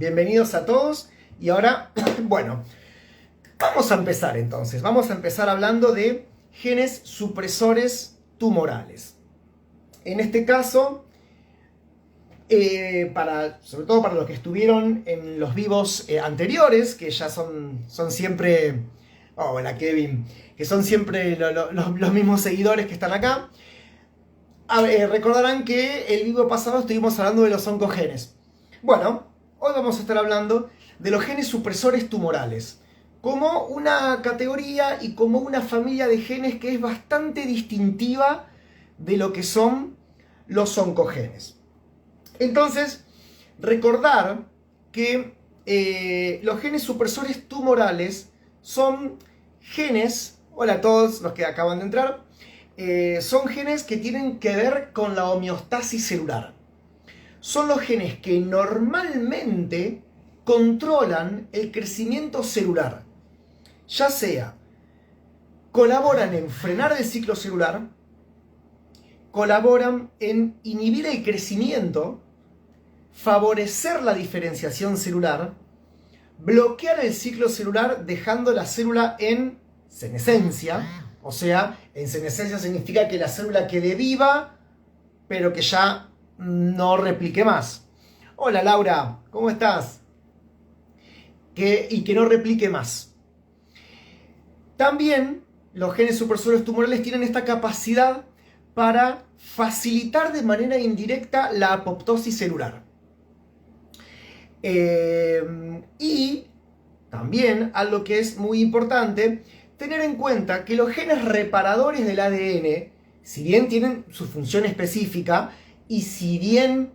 Bienvenidos a todos. Y ahora, bueno, vamos a empezar entonces. Vamos a empezar hablando de genes supresores tumorales. En este caso, sobre todo para los que estuvieron en los vivos anteriores, que ya son siempre... Oh, hola Kevin, que son siempre los mismos seguidores que están acá. Recordarán que el vivo pasado estuvimos hablando de los oncogenes. Bueno, hoy vamos a estar hablando de los genes supresores tumorales, como una categoría y como una familia de genes que es bastante distintiva de lo que son los oncogenes. Entonces, recordar que los genes supresores tumorales son genes, hola a todos los que acaban de entrar, son genes que tienen que ver con la homeostasis celular. Son los genes que normalmente controlan el crecimiento celular, ya sea colaboran en frenar el ciclo celular, colaboran en inhibir el crecimiento, favorecer la diferenciación celular, bloquear el ciclo celular dejando la célula en senescencia, o sea, en senescencia significa que la célula quede viva, pero que ya no replique más. Hola Laura, ¿cómo estás? Y que no replique más. También los genes supresores tumorales tienen esta capacidad para facilitar de manera indirecta la apoptosis celular. Y también algo que es muy importante, tener en cuenta que los genes reparadores del ADN, si bien tienen su función específica y si bien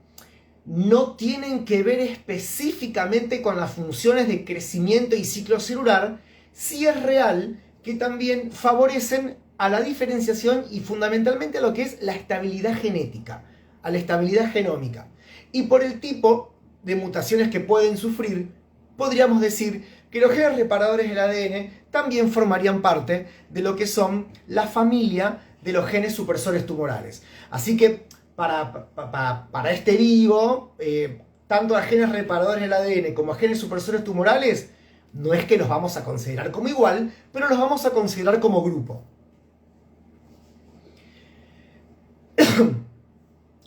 no tienen que ver específicamente con las funciones de crecimiento y ciclo celular, sí es real que también favorecen a la diferenciación y fundamentalmente a lo que es la estabilidad genética, a la estabilidad genómica. Y por el tipo de mutaciones que pueden sufrir, podríamos decir que los genes reparadores del ADN también formarían parte de lo que son la familia de los genes supresores tumorales. Así que para este vivo, tanto a genes reparadores del ADN como a genes supresores tumorales, no es que los vamos a considerar como igual, pero los vamos a considerar como grupo.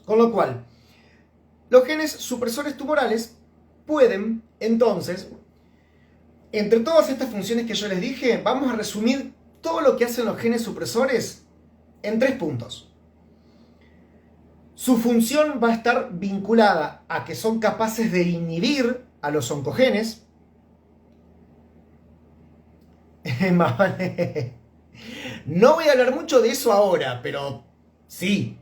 Con lo cual, los genes supresores tumorales pueden, entonces, entre todas estas funciones que yo les dije, vamos a resumir todo lo que hacen los genes supresores en 3 puntos. Su función va a estar vinculada a que son capaces de inhibir a los oncogenes. No voy a hablar mucho de eso ahora, pero sí,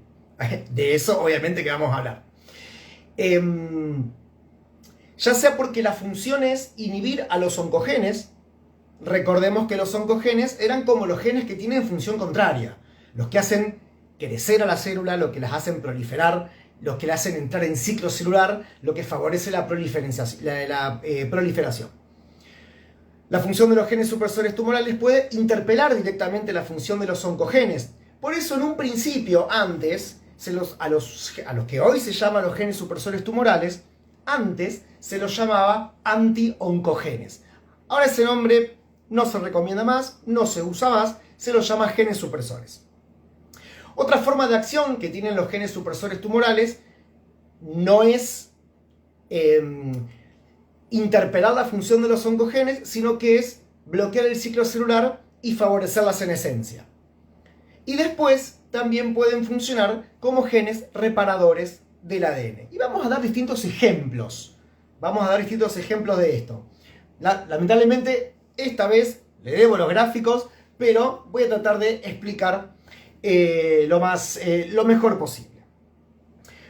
de eso obviamente que vamos a hablar. Ya sea porque la función es inhibir a los oncogenes. Recordemos que los oncogenes eran como los genes que tienen función contraria, los que hacen crecer a la célula, los que las hacen proliferar, los que la hacen entrar en ciclo celular, lo que favorece la proliferación. La función de los genes supresores tumorales puede interpelar directamente la función de los oncogenes. Por eso en un principio, antes, a los que hoy se llaman los genes supresores tumorales, antes se los llamaba anti-oncogenes. Ahora ese nombre no se recomienda más, no se usa más, se los llama genes supresores. Otra forma de acción que tienen los genes supresores tumorales no es interpelar la función de los oncogenes, sino que es bloquear el ciclo celular y favorecer la senescencia. Y después también pueden funcionar como genes reparadores del ADN. Y vamos a dar distintos ejemplos. De esto. Lamentablemente, esta vez le debo los gráficos, pero voy a tratar de explicar lo mejor posible.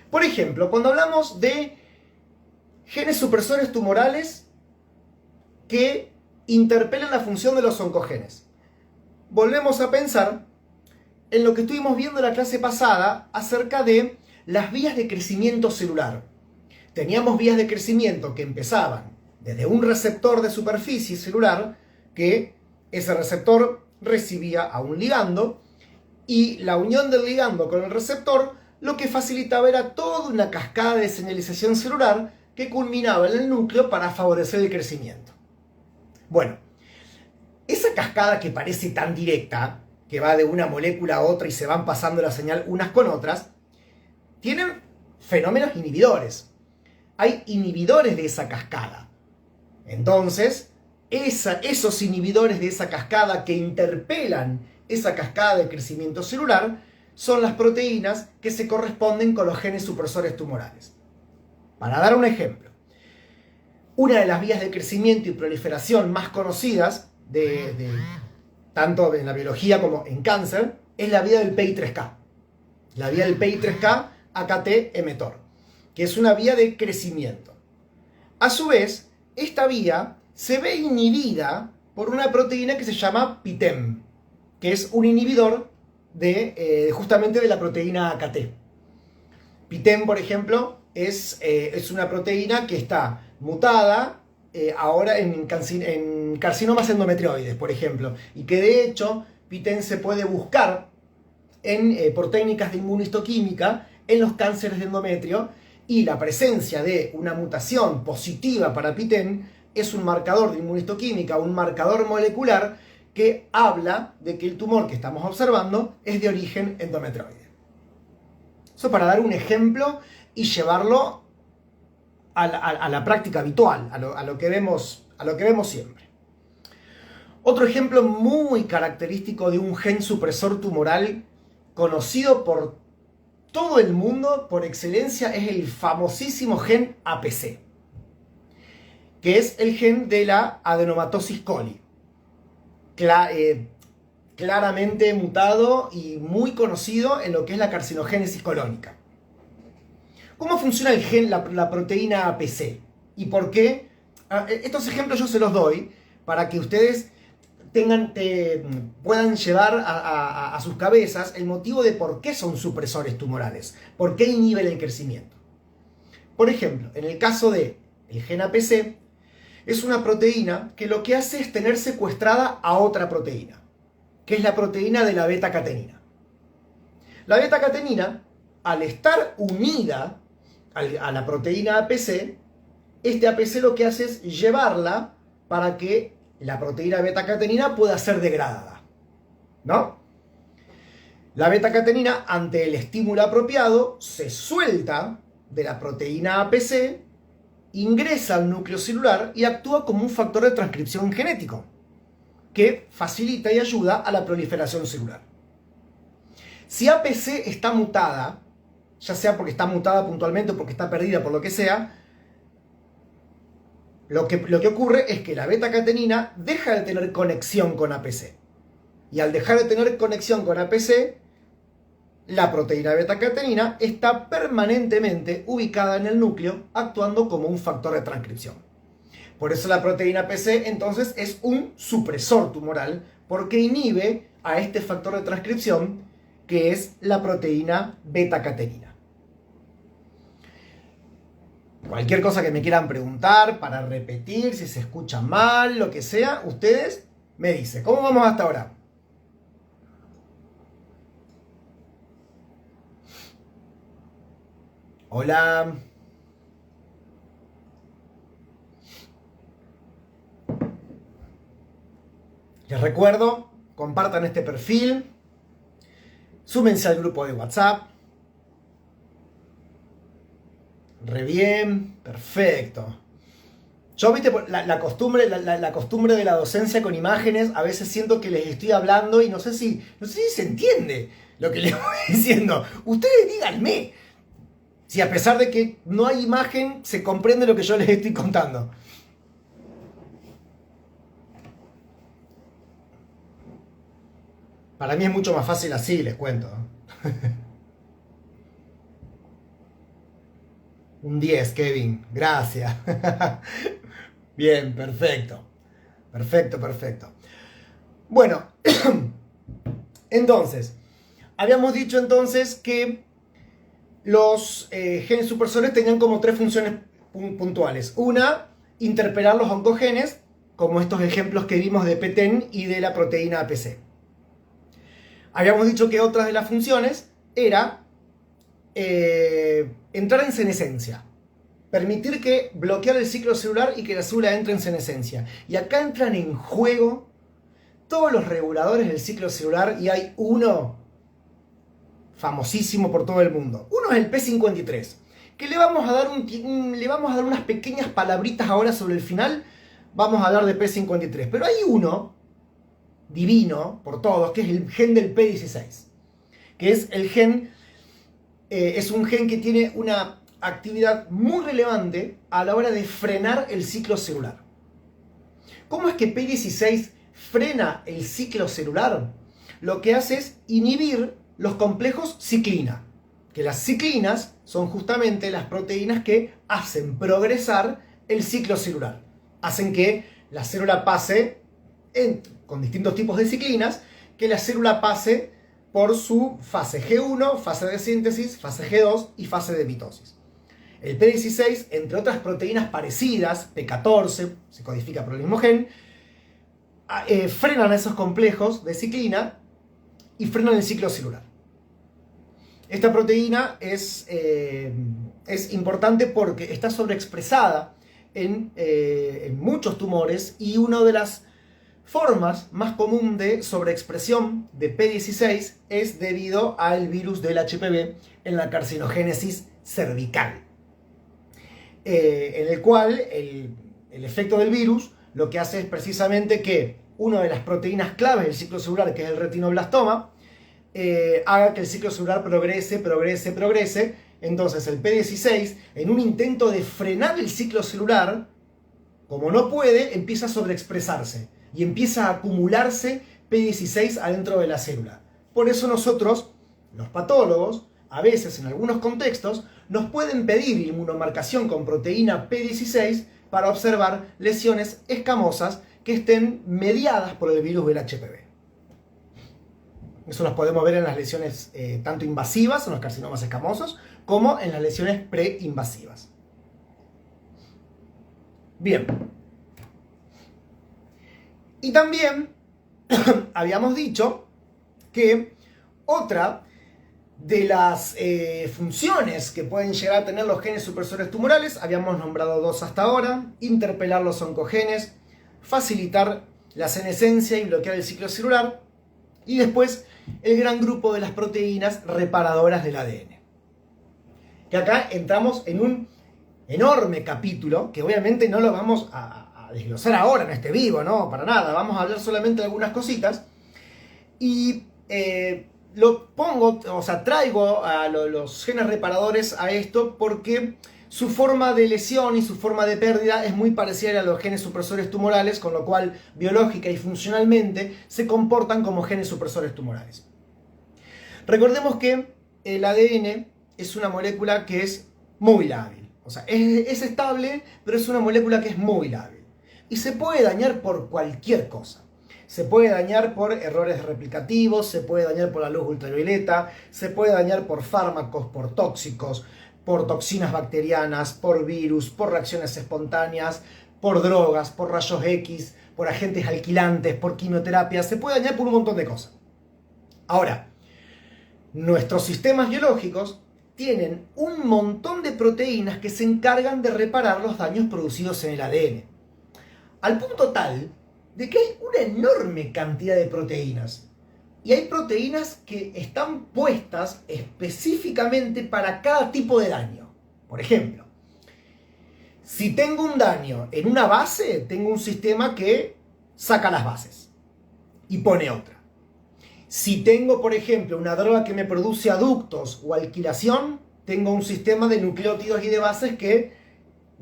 Por ejemplo, cuando hablamos de genes supresores tumorales que interpelan la función de los oncogenes, volvemos a pensar en lo que estuvimos viendo en la clase pasada acerca de las vías de crecimiento celular. Teníamos vías de crecimiento que empezaban desde un receptor de superficie celular, que ese receptor recibía a un ligando, y la unión del ligando con el receptor lo que facilitaba era toda una cascada de señalización celular que culminaba en el núcleo para favorecer el crecimiento. Bueno, esa cascada que parece tan directa, que va de una molécula a otra y se van pasando la señal unas con otras, tienen fenómenos inhibidores. Hay inhibidores de esa cascada. Entonces, esos inhibidores de esa cascada que interpelan esa cascada de crecimiento celular son las proteínas que se corresponden con los genes supresores tumorales. Para dar un ejemplo, una de las vías de crecimiento y proliferación más conocidas tanto en la biología como en cáncer es la vía del PI3K. La vía del PI3K AKT-mTOR, que es una vía de crecimiento. A su vez, esta vía se ve inhibida por una proteína que se llama PTEN, que es un inhibidor justamente de la proteína AKT. PTEN, por ejemplo, es una proteína que está mutada ahora en carcinomas endometrioides, por ejemplo, y que de hecho PTEN se puede buscar por técnicas de inmunohistoquímica en los cánceres de endometrio, y la presencia de una mutación positiva para PTEN es un marcador de inmunohistoquímica, un marcador molecular que habla de que el tumor que estamos observando es de origen endometrioide. Eso para dar un ejemplo y llevarlo a la práctica habitual, a lo que vemos siempre. Otro ejemplo muy característico de un gen supresor tumoral conocido por todo el mundo por excelencia es el famosísimo gen APC, que es el gen de la adenomatosis coli. Claramente mutado y muy conocido en lo que es la carcinogénesis colónica. ¿Cómo funciona el gen, la proteína APC? ¿Y por qué? Estos ejemplos yo se los doy para que ustedes puedan llevar a sus cabezas el motivo de por qué son supresores tumorales, por qué inhiben el crecimiento. Por ejemplo, en el caso del gen APC, es una proteína que lo que hace es tener secuestrada a otra proteína, que es la proteína de la beta-catenina. La beta-catenina, al estar unida a la proteína APC, este APC lo que hace es llevarla para que la proteína beta-catenina pueda ser degradada, ¿no? La beta-catenina, ante el estímulo apropiado, se suelta de la proteína APC, ingresa al núcleo celular y actúa como un factor de transcripción genético que facilita y ayuda a la proliferación celular. Si APC está mutada, ya sea porque está mutada puntualmente o porque está perdida por lo que sea, lo que ocurre es que la beta-catenina deja de tener conexión con APC. Y al dejar de tener conexión con APC, la proteína beta-catenina está permanentemente ubicada en el núcleo, actuando como un factor de transcripción. Por eso la proteína APC entonces es un supresor tumoral, porque inhibe a este factor de transcripción que es la proteína beta-catenina. Cualquier cosa que me quieran preguntar, para repetir, si se escucha mal, lo que sea, ustedes me dicen. ¿Cómo vamos hasta ahora? Hola. Les recuerdo, compartan este perfil, súmense al grupo de WhatsApp. Re bien, perfecto. Yo, viste, la costumbre de la docencia con imágenes, a veces siento que les estoy hablando y no sé si se entiende lo que les voy diciendo. Ustedes díganme si a pesar de que no hay imagen, se comprende lo que yo les estoy contando. Para mí es mucho más fácil así, les cuento. Un 10, Kevin. Gracias. Bien, perfecto. Perfecto. Bueno, entonces, habíamos dicho entonces que los genes supresores tenían como tres funciones puntuales. Una, interpelar los oncogenes, como estos ejemplos que vimos de PTEN y de la proteína APC. Habíamos dicho que otra de las funciones era entrar en senescencia. permitir que bloquear el ciclo celular y que la célula entre en senescencia. Y acá entran en juego todos los reguladores del ciclo celular y hay uno famosísimo por todo el mundo. Uno es el P53, que le vamos a dar unas pequeñas palabritas ahora sobre el final. Vamos a hablar de P53, pero hay uno divino por todos, que es el gen del P16, que es el gen, es un gen que tiene una actividad muy relevante a la hora de frenar el ciclo celular. ¿Cómo es que P16 frena el ciclo celular? Lo que hace es inhibir los complejos ciclina, que las ciclinas son justamente las proteínas que hacen progresar el ciclo celular, hacen que la célula pase, con distintos tipos de ciclinas, que la célula pase por su fase G1, fase de síntesis, fase G2 y fase de mitosis. El P16, entre otras proteínas parecidas, P14, se codifica por el mismo gen, frenan esos complejos de ciclina y frenan el ciclo celular. Esta proteína es importante porque está sobreexpresada en muchos tumores y una de las formas más común de sobreexpresión de P16 es debido al virus del HPV en la carcinogénesis cervical, en el cual el efecto del virus lo que hace es precisamente que una de las proteínas claves del ciclo celular, que es el retinoblastoma, haga que el ciclo celular progrese. Entonces el P16, en un intento de frenar el ciclo celular, como no puede, empieza a sobreexpresarse y empieza a acumularse P16 adentro de la célula. Por eso nosotros, los patólogos, a veces en algunos contextos, nos pueden pedir inmunomarcación con proteína P16 para observar lesiones escamosas que estén mediadas por el virus del HPV. Eso los podemos ver en las lesiones tanto invasivas, en los carcinomas escamosos, como en las lesiones preinvasivas. Bien. Y también habíamos dicho que otra de las funciones que pueden llegar a tener los genes supresores tumorales, habíamos nombrado dos hasta ahora: interpelar los oncogenes, facilitar la senescencia y bloquear el ciclo celular, y después el gran grupo de las proteínas reparadoras del ADN. Que acá entramos en un enorme capítulo, que obviamente no lo vamos a desglosar ahora en este vivo, no, para nada, vamos a hablar solamente de algunas cositas, y traigo a los genes reparadores a esto porque su forma de lesión y su forma de pérdida es muy parecida a los genes supresores tumorales, con lo cual biológica y funcionalmente se comportan como genes supresores tumorales. Recordemos que el ADN es una molécula que es muy lábil. O sea, es estable, pero es una molécula que es muy lábil. Y se puede dañar por cualquier cosa. Se puede dañar por errores replicativos, se puede dañar por la luz ultravioleta, se puede dañar por fármacos, por tóxicos, por toxinas bacterianas, por virus, por reacciones espontáneas, por drogas, por rayos X, por agentes alquilantes, por quimioterapia. Se puede dañar por un montón de cosas. Ahora, nuestros sistemas biológicos tienen un montón de proteínas que se encargan de reparar los daños producidos en el ADN. Al punto tal de que hay una enorme cantidad de proteínas. Y hay proteínas que están puestas específicamente para cada tipo de daño. Por ejemplo, si tengo un daño en una base, tengo un sistema que saca las bases y pone otra. Si tengo, por ejemplo, una droga que me produce aductos o alquilación, tengo un sistema de nucleótidos y de bases que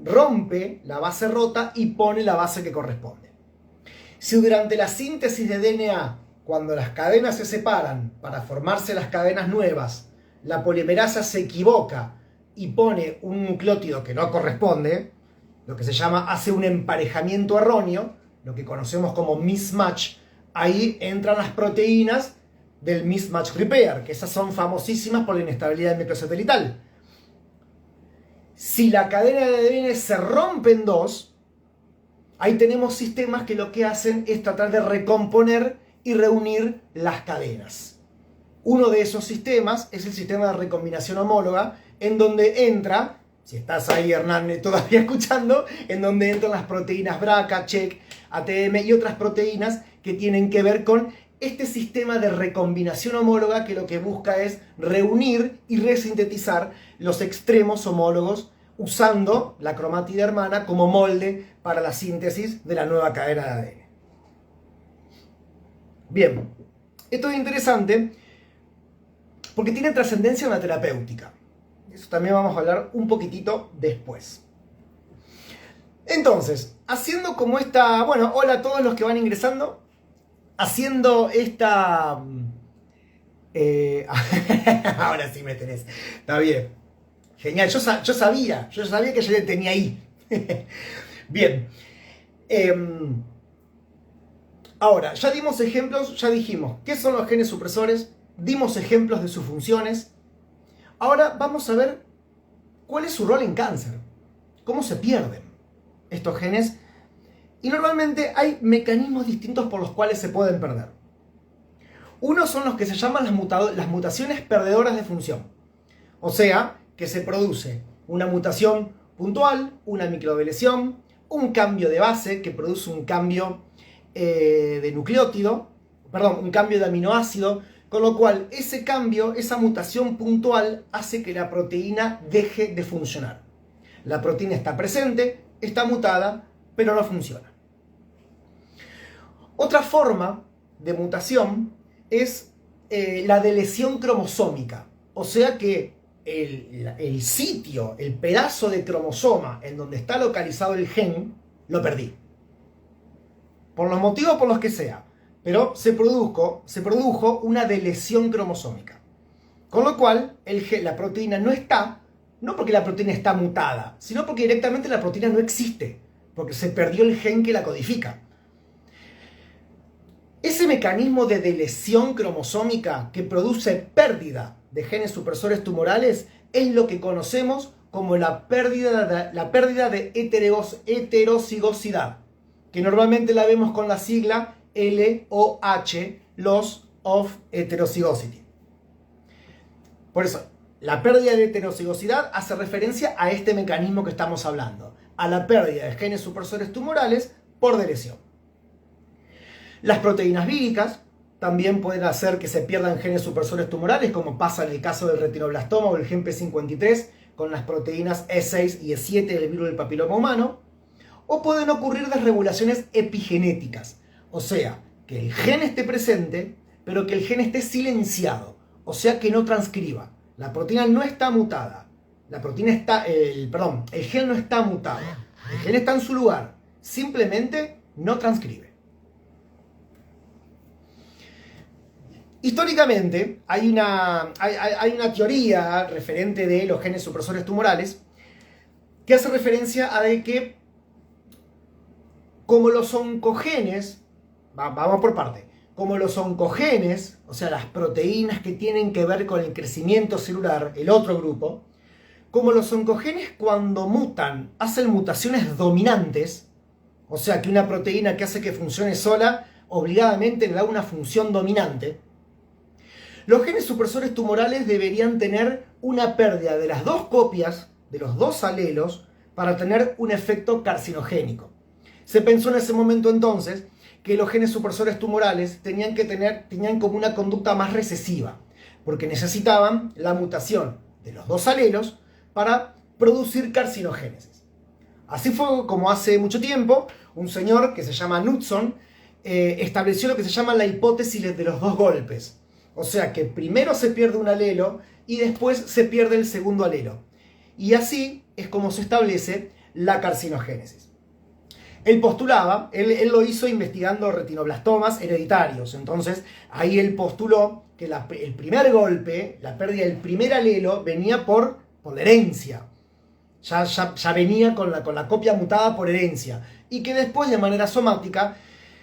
rompe la base rota y pone la base que corresponde. Si durante la síntesis de DNA, cuando las cadenas se separan para formarse las cadenas nuevas, la polimerasa se equivoca y pone un nucleótido que no corresponde, lo que se llama hace un emparejamiento erróneo, lo que conocemos como mismatch, ahí entran las proteínas del mismatch repair, que esas son famosísimas por la inestabilidad microsatelital. Si la cadena de ADN se rompe en dos, ahí tenemos sistemas que lo que hacen es tratar de recomponer y reunir las cadenas. Uno de esos sistemas es el sistema de recombinación homóloga, en donde entra si estás ahí, Hernán, todavía escuchando, en donde entran las proteínas BRCA, CHEK, ATM y otras proteínas que tienen que ver con este sistema de recombinación homóloga que lo que busca es reunir y resintetizar los extremos homólogos usando la cromátida hermana como molde para la síntesis de la nueva cadena de ADN. Bien, esto es interesante porque tiene trascendencia en la terapéutica. Eso también vamos a hablar un poquitito después. Entonces, haciendo como esta... Bueno, hola a todos los que van ingresando. Haciendo esta... ahora sí me tenés. Está bien. Genial. Yo sabía que yo le tenía ahí. Bien. Ahora, ya dimos ejemplos, ya dijimos qué son los genes supresores, dimos ejemplos de sus funciones. Ahora vamos a ver cuál es su rol en cáncer, cómo se pierden estos genes. Y normalmente hay mecanismos distintos por los cuales se pueden perder. Uno son los que se llaman las mutaciones perdedoras de función. O sea, que se produce una mutación puntual, una microdeleción, un cambio de base que produce un cambio de nucleótido, un cambio de aminoácido, con lo cual ese cambio, esa mutación puntual hace que la proteína deje de funcionar. La proteína está presente, está mutada, pero no funciona. Otra forma de mutación es la de lesión cromosómica, o sea que el sitio, el pedazo de cromosoma en donde está localizado el gen, lo perdí. Por los motivos por los que sea, pero se produjo una delesión cromosómica. Con lo cual, la proteína no está, no porque la proteína está mutada, sino porque directamente la proteína no existe, porque se perdió el gen que la codifica. Ese mecanismo de delesión cromosómica que produce pérdida de genes supresores tumorales es lo que conocemos como la pérdida de heterocigosidad, que normalmente la vemos con la sigla LOH, Loss of Heterozygosity. Por eso, la pérdida de heterocigosidad hace referencia a este mecanismo que estamos hablando, a la pérdida de genes supresores tumorales por delesión. Las proteínas víricas también pueden hacer que se pierdan genes supresores tumorales, como pasa en el caso del retinoblastoma o el gen P53 con las proteínas E6 y E7 del virus del papiloma humano. O pueden ocurrir desregulaciones epigenéticas, o sea, que el gen esté presente, pero que el gen esté silenciado, o sea, que no transcriba. La proteína no está mutada, el gen no está mutado, el gen está en su lugar, simplemente no transcribe. Históricamente hay una teoría referente de los genes supresores tumorales que hace referencia a de que como los oncogenes, vamos por parte, como los oncogenes, o sea, las proteínas que tienen que ver con el crecimiento celular, el otro grupo, como los oncogenes cuando mutan, hacen mutaciones dominantes, o sea, que una proteína que hace que funcione sola, obligadamente le da una función dominante, los genes supresores tumorales deberían tener una pérdida de las dos copias, de los dos alelos, para tener un efecto carcinogénico. Se pensó en ese momento entonces que los genes supresores tumorales tenían como una conducta más recesiva, porque necesitaban la mutación de los dos alelos para producir carcinogénesis. Así fue como hace mucho tiempo un señor que se llama Knudson estableció lo que se llama la hipótesis de los dos golpes. O sea que primero se pierde un alelo y después se pierde el segundo alelo. Y así es como se establece la carcinogénesis. Él postulaba, él lo hizo investigando retinoblastomas hereditarios. Entonces ahí él postuló que el primer golpe, la pérdida del primer alelo, venía por la herencia. Ya venía con la copia mutada por herencia. Y que después de manera somática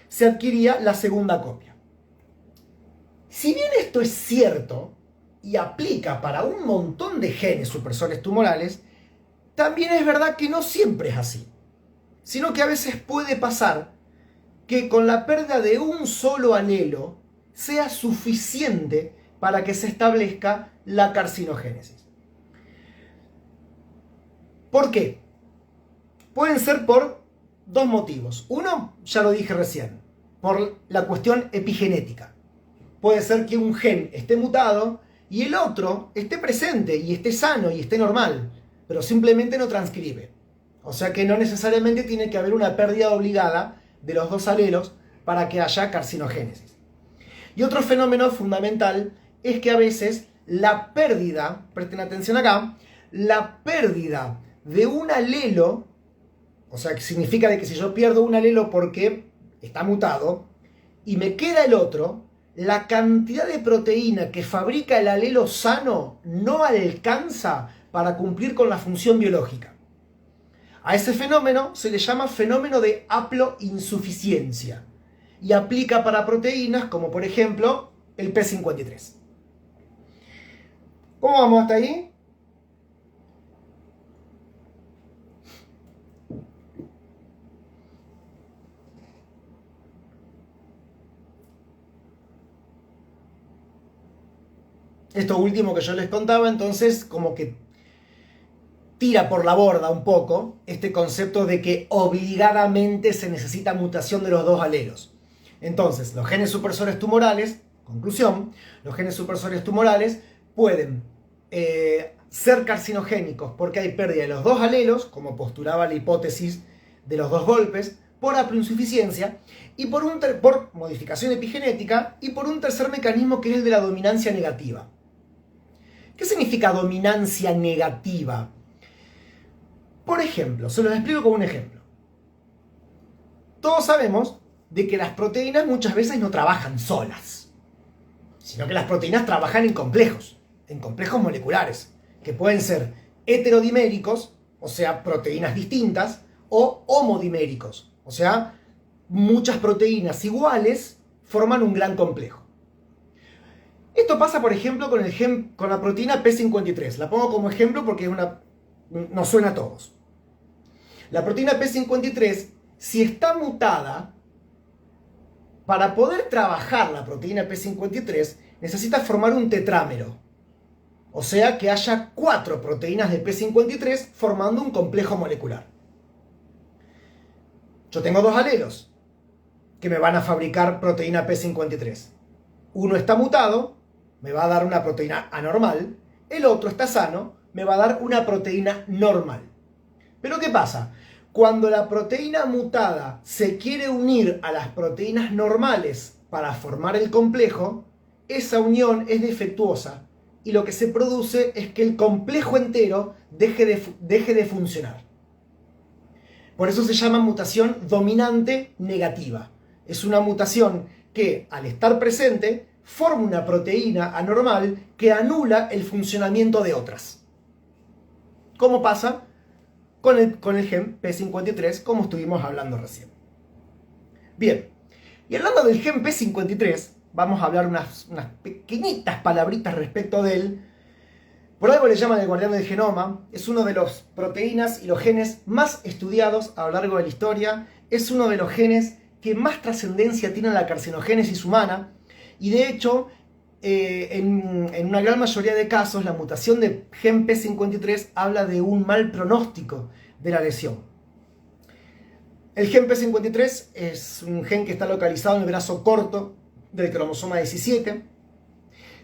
se adquiría la segunda copia. Si bien esto es cierto y aplica para un montón de genes supresores tumorales, también es verdad que no siempre es así, sino que a veces puede pasar que con la pérdida de un solo alelo sea suficiente para que se establezca la carcinogénesis. ¿Por qué? Pueden ser por dos motivos. Uno, ya lo dije recién, por la cuestión epigenética. Puede ser que un gen esté mutado y el otro esté presente y esté sano y esté normal, pero simplemente no transcribe. O sea que no necesariamente tiene que haber una pérdida obligada de los dos alelos para que haya carcinogénesis. Y otro fenómeno fundamental es que a veces la pérdida, presten atención acá, la pérdida de un alelo, o sea que significa de que si yo pierdo un alelo porque está mutado y me queda el otro, la cantidad de proteína que fabrica el alelo sano no alcanza para cumplir con la función biológica. A ese fenómeno se le llama fenómeno de haploinsuficiencia y aplica para proteínas como por ejemplo el P53. ¿Cómo vamos hasta ahí? Esto último que yo les contaba, entonces, como que tira por la borda un poco este concepto de que obligadamente se necesita mutación de los dos alelos. Entonces, los genes supresores tumorales, conclusión, los genes supresores tumorales pueden ser carcinogénicos porque hay pérdida de los dos alelos, como postulaba la hipótesis de los dos golpes, por haploinsuficiencia y por modificación epigenética y por un tercer mecanismo que es el de la dominancia negativa. ¿Qué significa dominancia negativa? Por ejemplo, se los explico con un ejemplo. Todos sabemos de que las proteínas muchas veces no trabajan solas, sino que las proteínas trabajan en complejos moleculares, que pueden ser heterodiméricos, o sea, proteínas distintas, o homodiméricos, o sea, muchas proteínas iguales forman un gran complejo. Esto pasa, por ejemplo, con la proteína P53. La pongo como ejemplo porque nos suena a todos. La proteína P53, si está mutada, para poder trabajar la proteína P53, necesita formar un tetrámero. O sea, que haya 4 proteínas de P53 formando un complejo molecular. Yo tengo 2 alelos que me van a fabricar proteína P53. Uno está mutado, me va a dar una proteína anormal. El otro está sano, me va a dar una proteína normal. Pero ¿qué pasa? Cuando la proteína mutada se quiere unir a las proteínas normales para formar el complejo, esa unión es defectuosa y lo que se produce es que el complejo entero deje de funcionar. Por eso se llama mutación dominante negativa. Es una mutación que, al estar presente, forma una proteína anormal que anula el funcionamiento de otras. ¿Cómo pasa con el gen P53, como estuvimos hablando recién? Bien, y hablando del gen P53, vamos a hablar unas pequeñitas palabritas respecto de él. Por algo le llaman el guardián del genoma. Es uno de los proteínas y los genes más estudiados a lo largo de la historia. Es uno de los genes que más trascendencia tiene en la carcinogénesis humana. Y de hecho, en una gran mayoría de casos, la mutación de gen P53 habla de un mal pronóstico de la lesión. El gen P53 es un gen que está localizado en el brazo corto del cromosoma 17.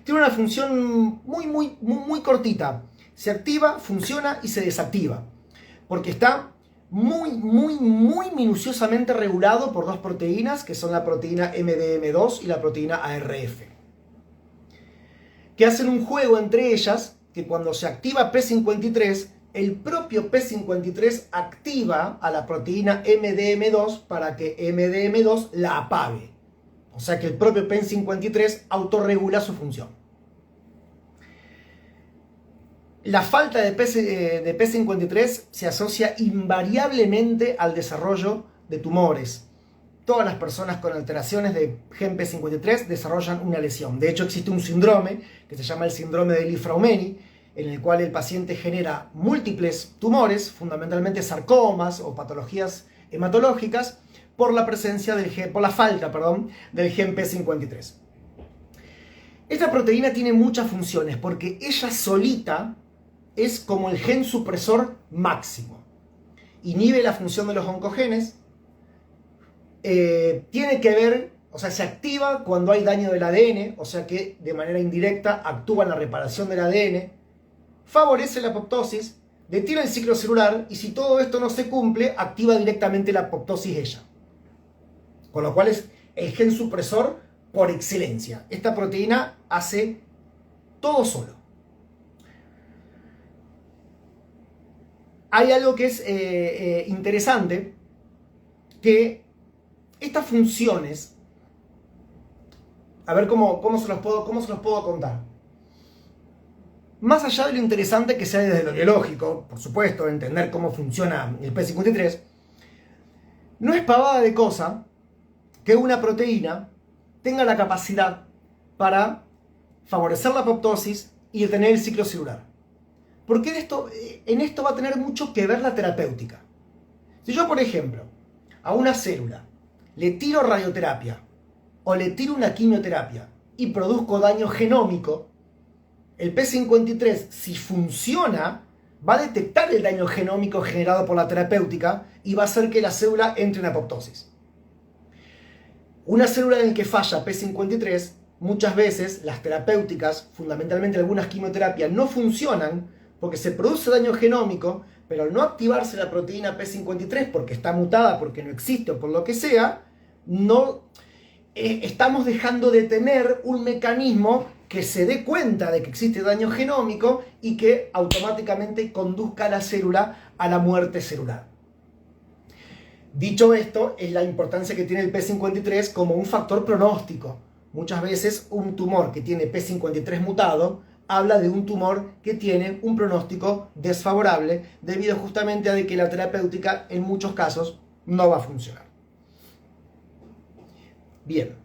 Tiene una función muy cortita. Se activa, funciona y se desactiva. Porque está muy minuciosamente regulado por 2 proteínas, que son la proteína MDM2 y la proteína ARF, que hacen un juego entre ellas, que cuando se activa P53, el propio P53 activa a la proteína MDM2 para que MDM2 la apague. O sea que el propio P53 autorregula su función. La falta de P53 se asocia invariablemente al desarrollo de tumores. Todas las personas con alteraciones de gen P53 desarrollan una lesión. De hecho, existe un síndrome que se llama el síndrome de Li-Fraumeni, en el cual el paciente genera múltiples tumores, fundamentalmente sarcomas o patologías hematológicas, por la falta del gen P53. Esta proteína tiene muchas funciones porque ella solita es como el gen supresor máximo. Inhibe la función de los oncogenes, tiene que ver, o sea, se activa cuando hay daño del ADN, o sea que de manera indirecta actúa en la reparación del ADN, favorece la apoptosis, detiene el ciclo celular y si todo esto no se cumple, activa directamente la apoptosis ella. Con lo cual es el gen supresor por excelencia. Esta proteína hace todo solo. Hay algo que es interesante, que estas funciones, a ver cómo se los puedo contar. Más allá de lo interesante que sea desde lo biológico, por supuesto, entender cómo funciona el P53, no es pavada de cosa que una proteína tenga la capacidad para favorecer la apoptosis y detener el ciclo celular. Porque en esto va a tener mucho que ver la terapéutica. Si yo, por ejemplo, a una célula le tiro radioterapia o le tiro una quimioterapia y produzco daño genómico, el P53, si funciona, va a detectar el daño genómico generado por la terapéutica y va a hacer que la célula entre en apoptosis. Una célula en la que falla P53, muchas veces las terapéuticas, fundamentalmente algunas quimioterapias, no funcionan porque se produce daño genómico, pero al no activarse la proteína P53 porque está mutada, porque no existe o por lo que sea, estamos dejando de tener un mecanismo que se dé cuenta de que existe daño genómico y que automáticamente conduzca a la célula a la muerte celular. Dicho esto, es la importancia que tiene el P53 como un factor pronóstico. Muchas veces un tumor que tiene P53 mutado habla de un tumor que tiene un pronóstico desfavorable debido justamente a que la terapéutica en muchos casos no va a funcionar. Bien.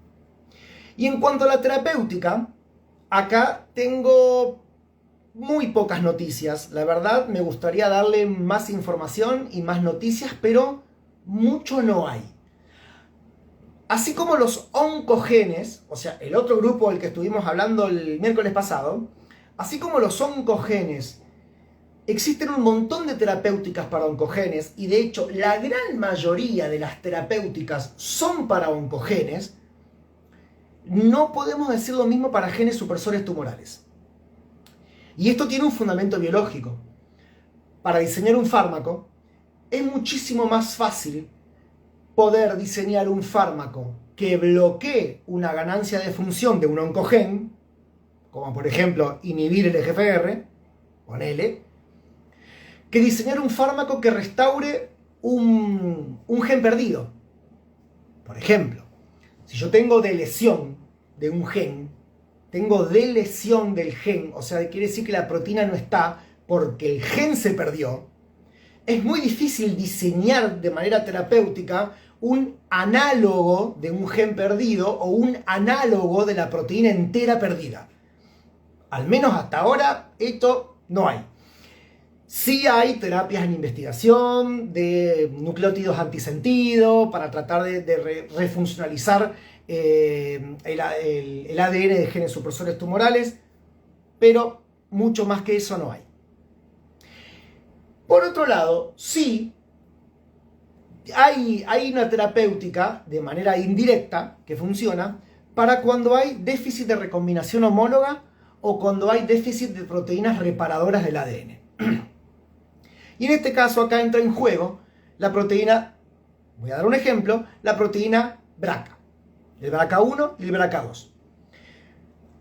Y en cuanto a la terapéutica, acá tengo muy pocas noticias. La verdad, me gustaría darle más información y más noticias, pero mucho no hay. Así como los oncogenes, o sea, el otro grupo del que estuvimos hablando el miércoles pasado, así como los oncogenes, existen un montón de terapéuticas para oncogenes y de hecho la gran mayoría de las terapéuticas son para oncogenes. No podemos decir lo mismo para genes supresores tumorales. Y esto tiene un fundamento biológico. Para diseñar un fármaco, es muchísimo más fácil poder diseñar un fármaco que bloquee una ganancia de función de un oncogen, como por ejemplo inhibir el EGFR, ponele, que diseñar un fármaco que restaure un gen perdido. Por ejemplo, si yo tengo delesión de un gen, tengo delesión del gen, o sea, quiere decir que la proteína no está porque el gen se perdió, es muy difícil diseñar de manera terapéutica un análogo de un gen perdido o un análogo de la proteína entera perdida. Al menos hasta ahora, esto no hay. Sí hay terapias en investigación de nucleótidos antisentido para tratar de refuncionalizar el ADN de genes supresores tumorales, pero mucho más que eso no hay. Por otro lado, sí hay una terapéutica de manera indirecta que funciona para cuando hay déficit de recombinación homóloga o cuando hay déficit de proteínas reparadoras del ADN. Y en este caso acá entra en juego la proteína, voy a dar un ejemplo, la proteína BRCA, el BRCA1 y el BRCA2.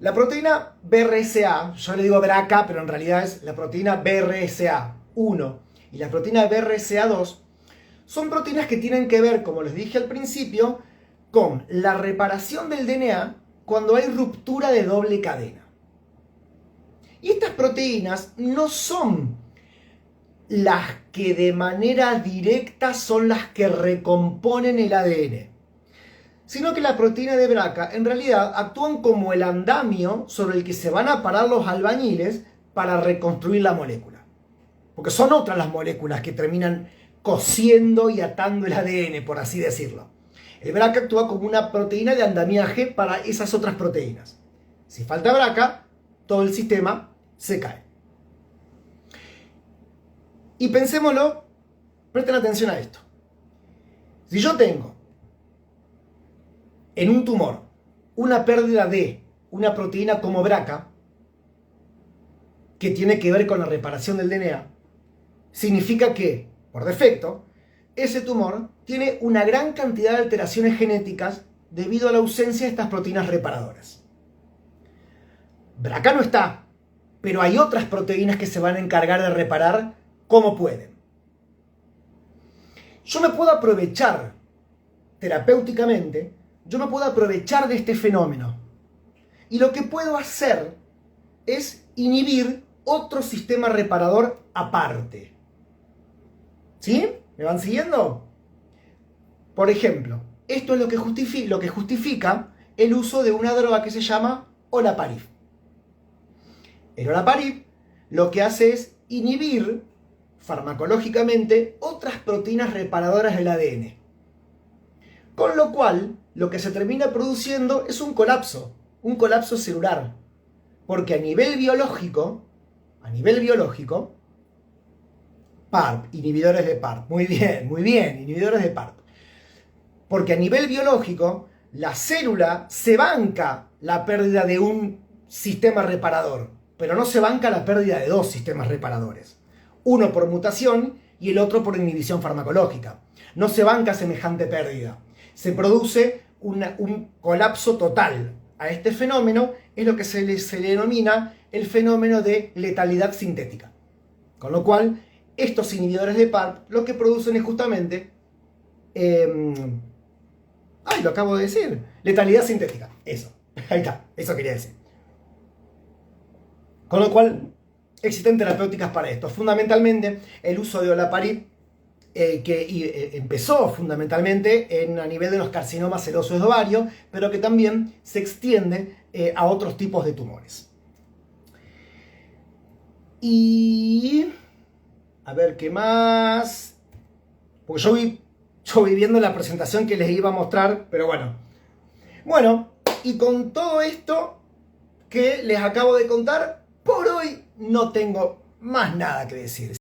La proteína BRCA, yo le digo BRCA, pero en realidad es la proteína BRCA1 y la proteína BRCA2, son proteínas que tienen que ver, como les dije al principio, con la reparación del DNA cuando hay ruptura de doble cadena. Y estas proteínas no son las que de manera directa son las que recomponen el ADN, sino que la proteína de BRCA en realidad actúan como el andamio sobre el que se van a parar los albañiles para reconstruir la molécula. Porque son otras las moléculas que terminan cosiendo y atando el ADN, por así decirlo. El BRCA actúa como una proteína de andamiaje para esas otras proteínas. Si falta BRCA, todo el sistema se cae. Y pensémoslo, presten atención a esto. Si yo tengo en un tumor una pérdida de una proteína como BRCA, que tiene que ver con la reparación del DNA, significa que, por defecto, ese tumor tiene una gran cantidad de alteraciones genéticas debido a la ausencia de estas proteínas reparadoras. BRCA no está, pero hay otras proteínas que se van a encargar de reparar como pueden. Yo me puedo aprovechar terapéuticamente, yo me puedo aprovechar de este fenómeno. Y lo que puedo hacer es inhibir otro sistema reparador aparte. ¿Sí? ¿Me van siguiendo? Por ejemplo, esto es lo que justifica el uso de una droga que se llama olaparib. El olaparib lo que hace es inhibir farmacológicamente otras proteínas reparadoras del ADN. Con lo cual, lo que se termina produciendo es un colapso celular. Porque a nivel biológico, PARP, inhibidores de PARP, muy bien, inhibidores de PARP. Porque a nivel biológico, la célula se banca la pérdida de un sistema reparador, pero no se banca la pérdida de dos sistemas reparadores. Uno por mutación y el otro por inhibición farmacológica. No se banca semejante pérdida. Se produce un colapso total. A este fenómeno es lo que se le denomina el fenómeno de letalidad sintética. Con lo cual, estos inhibidores de PARP lo que producen es justamente... lo acabo de decir. Letalidad sintética. Eso. Ahí está. Eso quería decir. Con lo cual, existen terapéuticas para esto. Fundamentalmente, el uso de olaparib, que empezó fundamentalmente a nivel de los carcinomas serosos de ovario, pero que también se extiende a otros tipos de tumores. Y... a ver, ¿qué más? Pues yo vi viendo la presentación que les iba a mostrar, pero bueno. Bueno, y con todo esto que les acabo de contar, por hoy no tengo más nada que decir.